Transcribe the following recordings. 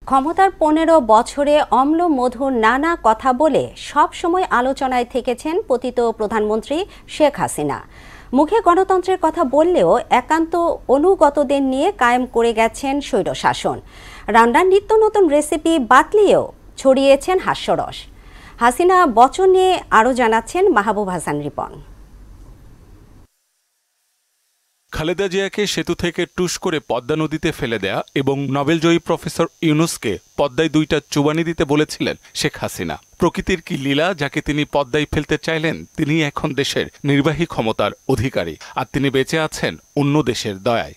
ক্ষমতার ১৫ বছরে অম্ল মধুর নানা কথা বলে সব সময় আলোচনায় থেকেছেন পতিত প্রধানমন্ত্রী শেখ হাসিনা। মুখে গণতন্ত্রের কথা বললেও একান্ত অনুগতদের নিয়ে কায়েম করে গেছেন স্বৈরশাসন। রান্নার নিত্য নতুন রেসিপি বাতলিয়েও ছড়িয়েছেন হাস্যরস। হাসিনা বচন নিয়ে আরও জানাচ্ছেন মাহবুব হাসান রিপন। খালেদা জিয়াকে সেতু থেকে টুস করে পদ্মা নদীতে ফেলে দেয়া এবং নোবেলজয়ী প্রফেসর ইউনুসকে পদ্মায় ২টা চুবানি দিতে বলেছিলেন শেখ হাসিনা। প্রকৃতির কি লীলা, যাকে তিনি পদ্মায় ফেলতে চাইলেন তিনি এখন দেশের নির্বাহী ক্ষমতার অধিকারী, আর তিনি বেঁচে আছেন অন্য দেশের দয়ায়।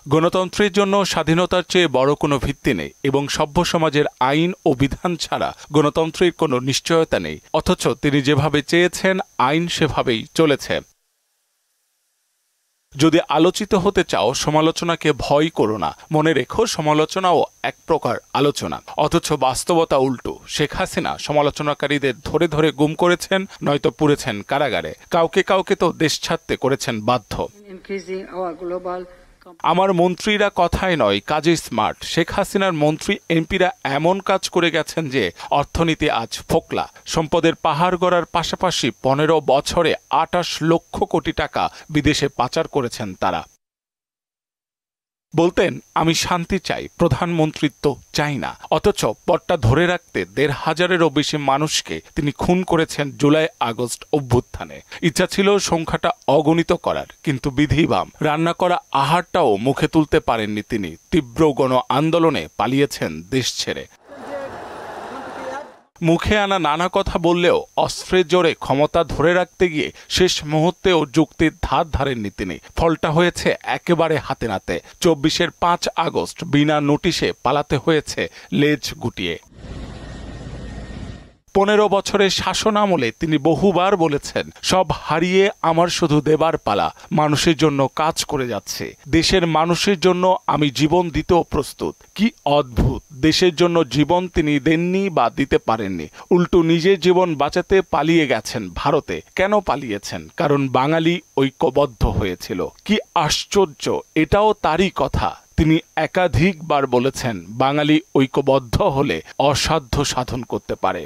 গণতন্ত্রের জন্য স্বাধীনতার চেয়ে বড় কোনো ভিত্তি নেই এবং সভ্য সমাজের আইন ও বিধান ছাড়া গণতন্ত্রের কোনো নিশ্চয়তা নেই, অথচ তিনি যেভাবে চেয়েছেন আইন সেভাবেই চলেছে। যদি আলোচিত হতে চাও সমালোচনাকে ভয় করো না, মনে রেখো সমালোচনাও এক প্রকার আলোচনা। অথচ বাস্তবতা উল্টো। শেখ হাসিনা সমালোচনাকারীদের ধরে ধরে গুম করেছেন, নয়তো পুরেছেন কারাগারে। কাউকে কাউকে তো দেশ ছাড়তে করেছেন বাধ্য। আমার মন্ত্রীরা কথায় নয় কাজে স্মার্ট। শেখ হাসিনার মন্ত্রী এমপিরা এমন কাজ করে গেছেন যে অর্থনীতি আজ ফোকলা। সম্পদের পাহাড় গড়ার পাশাপাশি ১৫ বছরে ২৮ লক্ষ কোটি টাকা বিদেশে পাচার করেছেন তারা। বলতেন আমি শান্তি চাই, প্রধানমন্ত্রিত্ব চাই না, অথচ পটটা ধরে রাখতে ১৫০০-এরও বেশি মানুষকে তিনি খুন করেছেন জুলাই আগস্ট অভ্যুত্থানে। ইচ্ছা ছিল সংখ্যাটা অগণিত করার, কিন্তু বিধিবাম রান্না করা আহারটাও মুখে তুলতে পারেননি তিনি। তীব্র গণ আন্দোলনে পালিয়েছেন দেশ ছেড়ে। মুখে আনা নানা কথা বললেও অস্ত্রের জোরে ক্ষমতা ধরে রাখতে গিয়ে শেষ মুহূর্তেও যুক্তির ধার ধারেননি তিনি। ফলটা হয়েছে একেবারে হাতে নাতে। ২৪-এর ৫ আগস্ট বিনা নোটিশে পালাতে হয়েছে লেজ গুটিয়ে। ১৫ বছরের শাসন আমলে তিনি বহুবার বলেছেন সব হারিয়ে আমার শুধু দেবার পালা, মানুষের জন্য কাজ করে যাচ্ছে, দেশের মানুষের জন্য আমি জীবন দিতেও প্রস্তুত। কি অদ্ভুত, দেশের জন্য জীবন তিনি দেননি বা দিতে পারেননি, উল্টো নিজের জীবন বাঁচাতে পালিয়ে গেছেন ভারতে। কেন পালিয়েছেন? কারণ বাঙালি ঐক্যবদ্ধ হয়েছিল। কি আশ্চর্য, এটাও তারই কথা। তিনি একাধিকবার বলেছেন বাঙালি ঐক্যবদ্ধ হলে অসাধ্য সাধন করতে পারে।